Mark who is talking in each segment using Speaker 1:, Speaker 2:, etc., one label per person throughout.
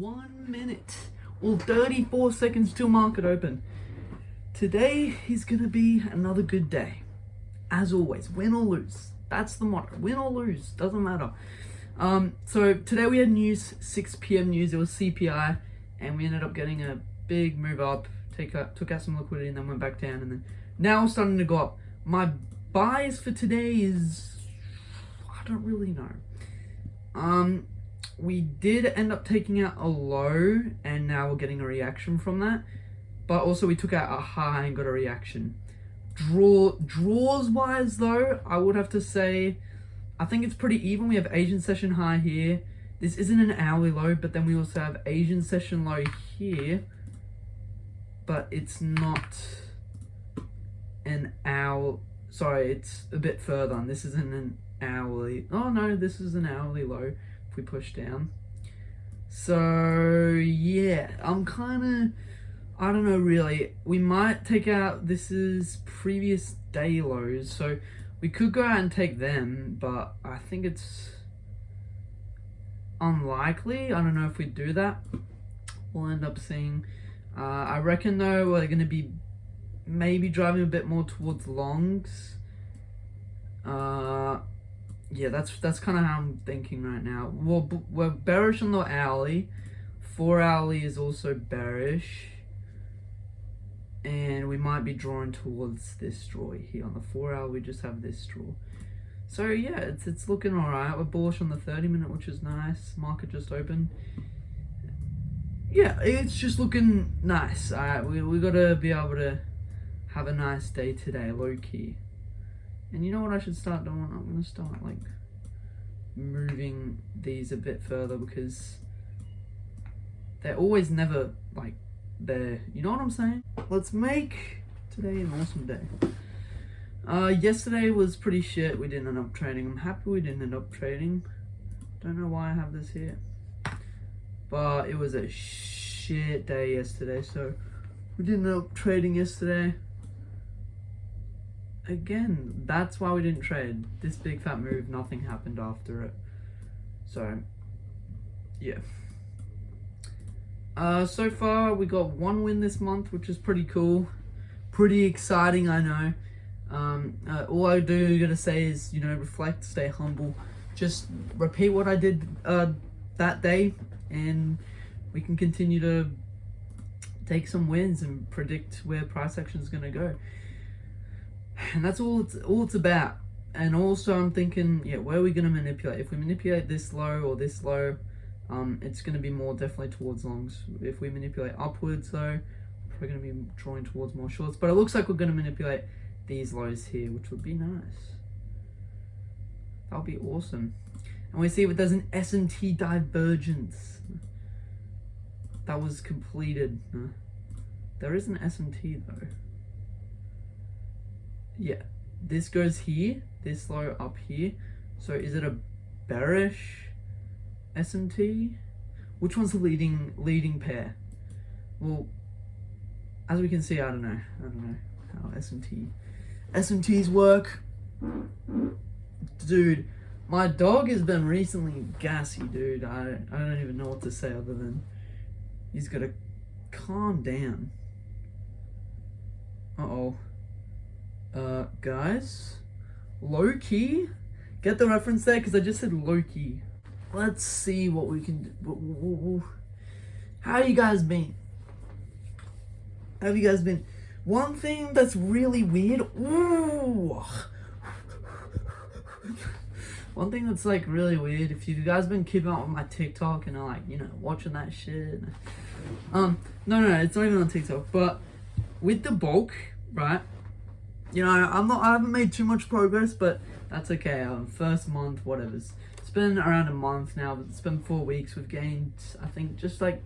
Speaker 1: 1 minute or 34 seconds till market open. Today is gonna be another good day. As always, win or lose. That's the motto. Win or lose, doesn't matter. So today we had news, 6 p.m. news. It was CPI, and we ended up getting a big move up. Took out some liquidity and then went back down, and then now it's starting to go up. My buys for today is, I don't really know. We did end up taking out a low, and now we're getting a reaction from that. But also we took out a high and got a reaction. Draws wise though, I would have to say, I think it's pretty even. We have Asian session high here. This isn't an hourly low, but then we also have Asian session low here. But it's not an hour. Sorry, it's a bit further on. This isn't an hourly. Oh no, this is an hourly low if we push down. So yeah, I'm kind of, I don't know really. We might take out, this is previous day lows, so we could go out and take them, but I think it's unlikely. I don't know if we do that. We'll end up seeing, I reckon though we're going to be maybe driving a bit more towards longs. Yeah, that's kind of how I'm thinking right now. We're bearish on the hourly. 4 hourly is also bearish. And we might be drawing towards this draw here. On the 4 hour, we just have this draw. So yeah, it's looking alright. We're bullish on the 30-minute, which is nice. Market just opened. Yeah, it's just looking nice. Alright, we gotta be able to have a nice day today, low key. And you know what I should start doing? I'm gonna start like moving these a bit further, because they're always never like there. You know what I'm saying? Let's make today an awesome day. Yesterday was pretty shit. We didn't end up trading. I'm happy we didn't end up trading. Don't know why I have this here, but it was a shit day yesterday, so we didn't end up trading yesterday. Again, that's why we didn't trade. This big fat move, nothing happened after it. So yeah. So far we got 1 win this month, which is pretty cool, pretty exciting. I know. All I gotta say is, you know, reflect, stay humble, just repeat what I did that day, and we can continue to take some wins and predict where price action is gonna go. And that's all it's about. And also I'm thinking, yeah, where are we gonna manipulate? If we manipulate this low or this low, it's gonna be more definitely towards longs. If we manipulate upwards though, we're gonna be drawing towards more shorts. But it looks like we're gonna manipulate these lows here, which would be nice. That'll be awesome. And we see there's an S&T divergence that was completed. There is an S&T though. Yeah, this goes here, this low up here. So is it a bearish S&T? Which one's the leading pair? Well, as we can see, I don't know how S&Ts work. Dude, my dog has been recently gassy, dude. I don't even know what to say other than he's gotta calm down. Guys, low key, get the reference there, because I just said low key. Let's see what we can do. How you guys been? Have you guys been? One thing that's really weird. Ooh. One thing that's like really weird. If you guys been keeping up with my TikTok and are like, you know, watching that shit. No, it's not even on TikTok. But with the bulk, right? You know, I haven't made too much progress, but that's okay. First month, whatever. It's been around a month now, but it's been 4 weeks. We've gained, I think, just like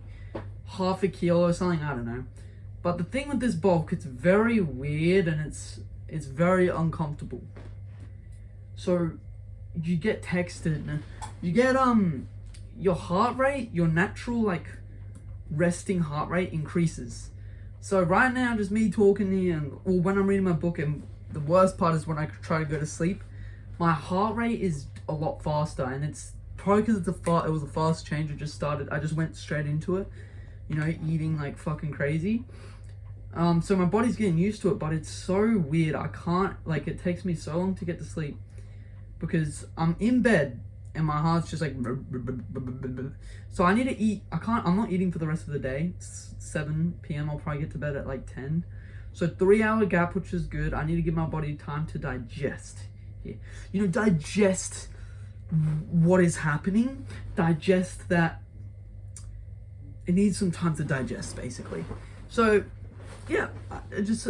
Speaker 1: half a kilo or something. I don't know. But the thing with this bulk, it's very weird, and it's very uncomfortable. So you get texted, you get your heart rate, your natural like resting heart rate increases. So right now, just me talking here, or when I'm reading my book, and the worst part is when I try to go to sleep, my heart rate is a lot faster, and it's probably because it was a fast change. I just went straight into it, you know, eating like fucking crazy. So my body's getting used to it, but it's so weird. I can't, like, it takes me so long to get to sleep because I'm in bed and my heart's just like, so I need to eat. I'm not eating for the rest of the day. It's 7 p.m. I'll probably get to bed at like 10. So 3-hour gap, which is good. I need to give my body time to digest. Yeah. You know, digest what is happening. Digest that. It needs some time to digest, basically. So, yeah, just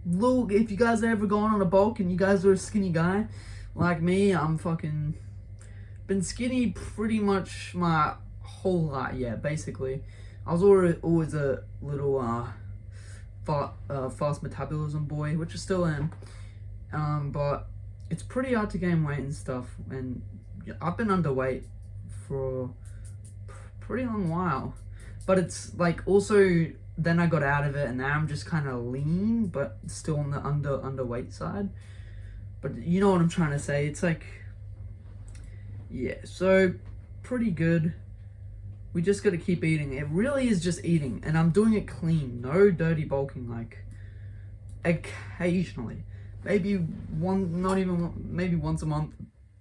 Speaker 1: look, if you guys are ever going on a bulk and you guys are a skinny guy like me, I'm fucking been skinny pretty much my whole life. Yeah, basically, I was always a little fast metabolism boy, which I still am. But it's pretty hard to gain weight and stuff, and I've been underweight for a pretty long while. But it's like also then I got out of it, and now I'm just kind of lean, but still on the underweight side. But you know what I'm trying to say. It's like, yeah, so pretty good. We just got to keep eating. It really is just eating, and I'm doing it clean. No dirty bulking, like occasionally. Maybe maybe once a month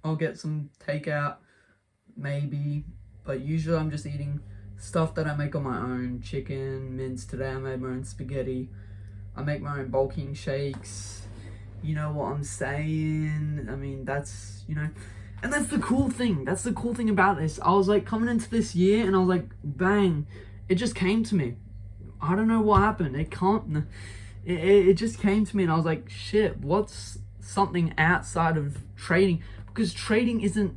Speaker 1: I'll get some takeout, maybe. But usually I'm just eating stuff that I make on my own. Chicken, mince. Today I made my own spaghetti. I make my own bulking shakes. You know what I'm saying? I mean, that's, you know, and that's the cool thing. That's the cool thing about this. I was like coming into this year and I was like, bang, it just came to me. I don't know what happened. It just came to me and I was like, shit, what's something outside of trading? Because trading isn't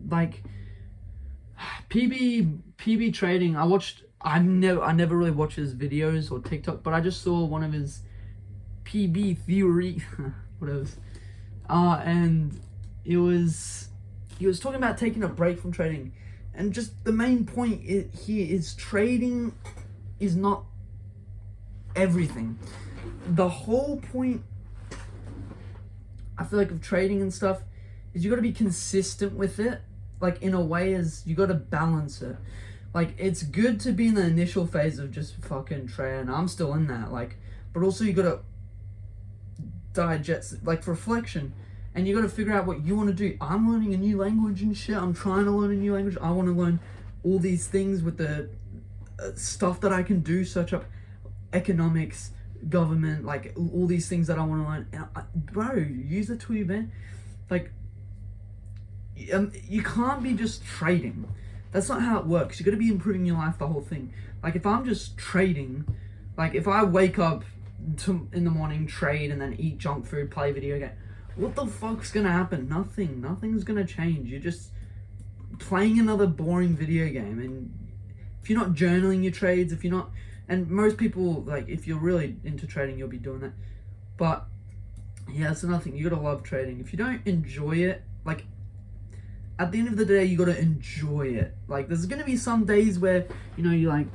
Speaker 1: like PB trading. I never really watch his videos or TikTok, but I just saw one of his PB theory, whatever. And he was talking about taking a break from trading, and just the main point here is trading is not everything. The whole point, I feel like, of trading and stuff is you got to be consistent with it. Like, in a way, as you got to balance it. Like, it's good to be in the initial phase of just fucking trading. I'm still in that. Like, but also you got to digest, like, reflection, and you got to figure out what you want to do. I'm learning a new language and shit. I'm trying to learn a new language. I want to learn all these things with the stuff that I can do, search up economics, government, like all these things that I want to learn. And bro, use it to your advantage. Like, you can't be just trading. That's not how it works. You got to be improving your life, the whole thing. Like, if I'm just trading, like if I wake up in the morning, trade, and then eat junk food, play video game, what the fuck's gonna happen? Nothing's gonna change. You're just playing another boring video game. And if you're not journaling your trades, if you're not, and most people, like, if you're really into trading, you'll be doing that. But yeah, it's another thing. You gotta love trading. If you don't enjoy it, like, at the end of the day, you gotta enjoy it. Like, there's gonna be some days where, you know, you're like,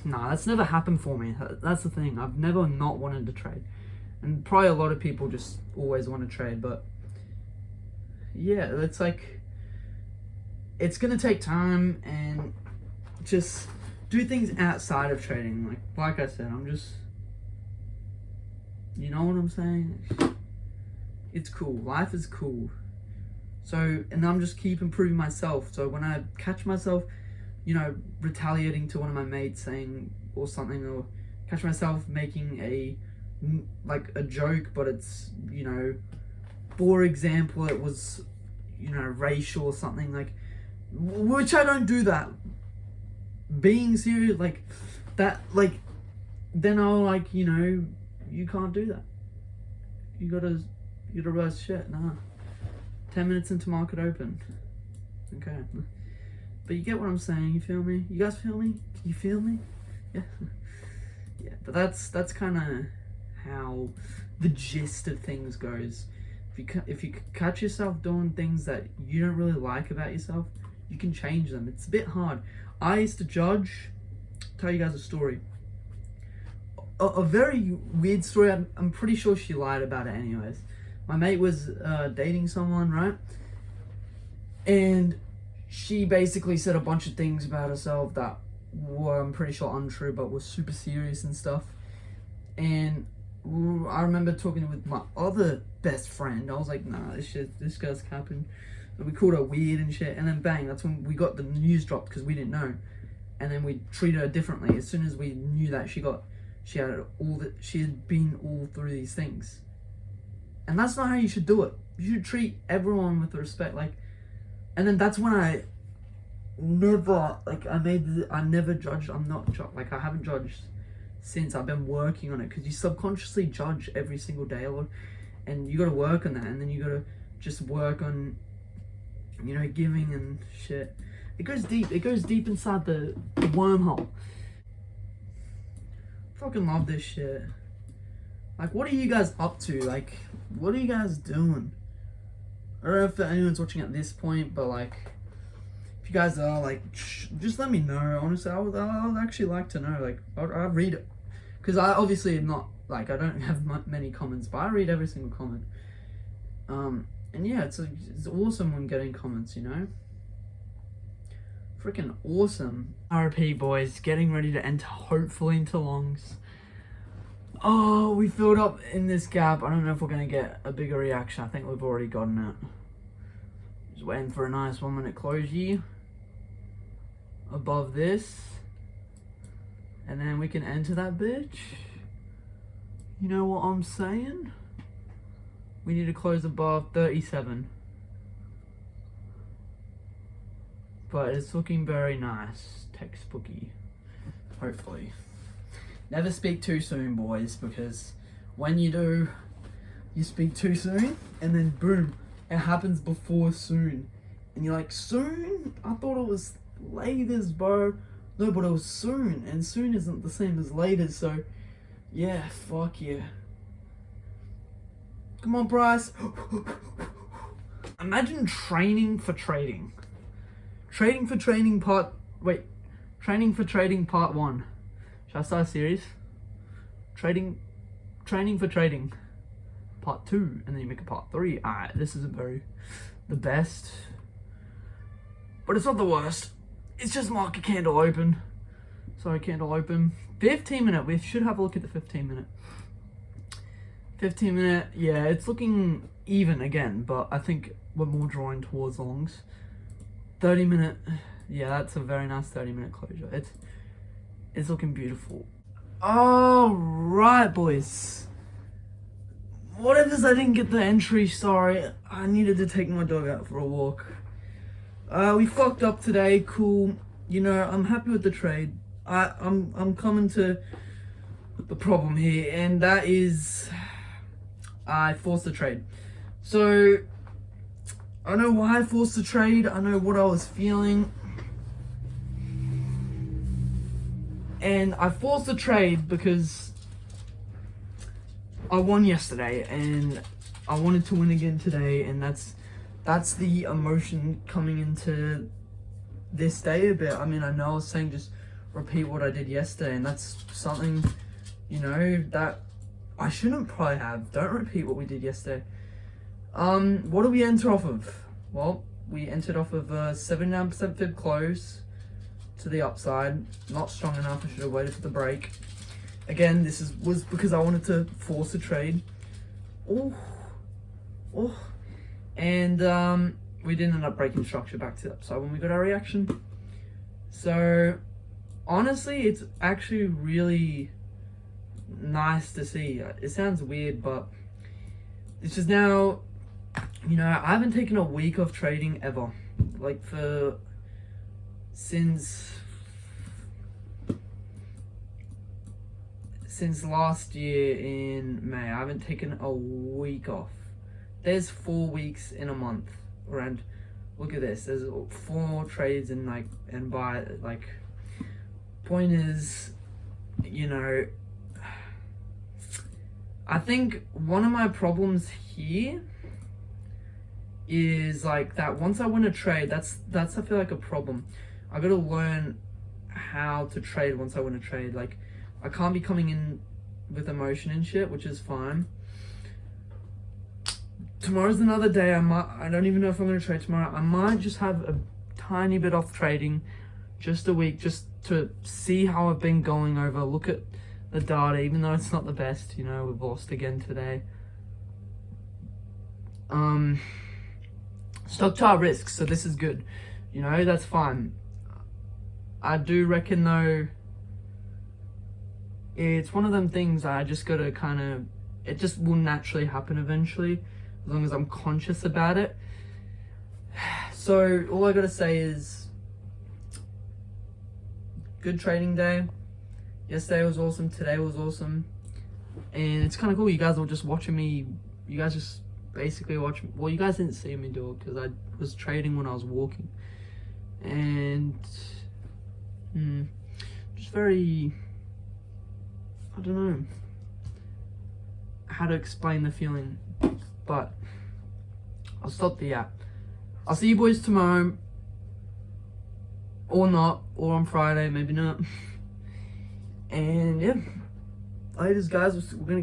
Speaker 1: nah, that's never happened for me. That's the thing. I've never not wanted to trade. And probably a lot of people just always want to trade. But yeah, it's like, it's gonna take time, and just do things outside of trading. Like I said, I'm just, you know what I'm saying? It's cool. Life is cool. So, and I'm just keep improving myself. So when I catch myself, you know, retaliating to one of my mates saying or something, or catch myself making a joke, but it's, you know, for example, it was, you know, racial or something, like, which I don't do that. Being serious, like that, like, then I'll, like, you know, you can't do that. You gotta realize, shit, nah. 10 minutes into market open. Okay. But you get what I'm saying, you feel me? You guys feel me? Can you feel me? Yeah. Yeah, but that's kind of how the gist of things goes. If you catch yourself doing things that you don't really like about yourself, you can change them. It's a bit hard. I used to judge. Tell you guys a story. A very weird story. I'm pretty sure she lied about it anyways. My mate was dating someone, right? And she basically said a bunch of things about herself that were, I'm pretty sure, untrue, but were super serious and stuff. And I remember talking with my other best friend. I was like, nah, this girl's capping. And we called her weird and shit. And then bang, that's when we got the news dropped because we didn't know. And then we treated her differently as soon as we knew that she had been all through these things. And that's not how you should do it. You should treat everyone with respect. Like, and then that's when I never judged. I haven't judged since. I've been working on it, because you subconsciously judge every single day, and you got to work on that. And then you got to just work on, giving and shit. It goes deep inside the wormhole. Fucking love this shit. Like, what are you guys up to? Like, what are you guys doing? I don't know if anyone's watching at this point, but like, if you guys are, like, just let me know. Honestly, I would actually like to know. Like, I read it, because I obviously am not, like, I don't have many comments, but I read every single comment. And yeah, it's awesome when getting comments, Freaking awesome. RP boys, getting ready to enter hopefully into longs. Oh, we filled up in this gap. I don't know if we're gonna get a bigger reaction. I think we've already gotten it. Just waiting for a nice 1 minute closure above this, and then we can enter that bitch. You know what I'm saying? We need to close above 37. But it's looking very nice, textbooky, hopefully. Never speak too soon, boys, because when you do, you speak too soon, and then boom, it happens before soon. And you're like, soon? I thought it was laters, bro. No, but it was soon, and soon isn't the same as later, so yeah, fuck yeah. Come on, Bryce. Imagine training for trading. Training for trading part 1. Should I start a series? Training for trading part 2, and then you make a part 3. Alright, this isn't the best, but it's not the worst. It's just market candle open. Sorry, candle open. 15 minute. We should have a look at the 15 minute. 15 minute, yeah, it's looking even again, but I think we're more drawing towards longs. 30 minute, yeah, that's a very nice 30 minute closure. It's looking beautiful. All right, boys. Whatever, I didn't get the entry, sorry. I needed to take my dog out for a walk. We fucked up today, cool. I'm happy with the trade. I'm coming to the problem here, and that is I forced the trade. So I know why I forced the trade. I know what I was feeling. And I forced the trade because I won yesterday and I wanted to win again today, and that's the emotion coming into this day a bit. I mean, I know I was saying just repeat what I did yesterday, and that's something, that I shouldn't probably have. Don't repeat what we did yesterday. What do we enter off of? Well, we entered off of a 79% fib close to the upside. Not strong enough. I should have waited for the break. Again, this was because I wanted to force a trade. And we didn't end up breaking structure back to the upside when we got our reaction. So honestly, it's actually really nice to see. It sounds weird, but it's just now, I haven't taken a week of trading ever. Like since last year in May, I haven't taken a week off. There's 4 weeks in a month, and look at this. There's 4 trades and by point is, I think one of my problems here is that once I win a trade, that's I feel like a problem. I gotta learn how to trade once I win a trade. I can't be coming in with emotion and shit, which is fine. Tomorrow's another day. I don't even know if I'm gonna trade tomorrow. I might just have a tiny bit off trading, just a week, just to see how I've been going over, look at the data, even though it's not the best, you know, we've lost again today. Stock chart risks, so this is good, you know, that's fine. I do reckon though, it's one of them things I just gotta kind of, it just will naturally happen eventually, as long as I'm conscious about it. So all I gotta say is, good trading day. Yesterday was awesome, today was awesome, and it's kind of cool. You guys were just watching me. You guys just basically watch me. Well, you guys didn't see me do it because I was trading when I was walking, and just very, I don't know how to explain the feeling, but I'll stop the app. I'll see you boys tomorrow, or not, or on Friday, maybe not. And yeah, laters guys, we're gonna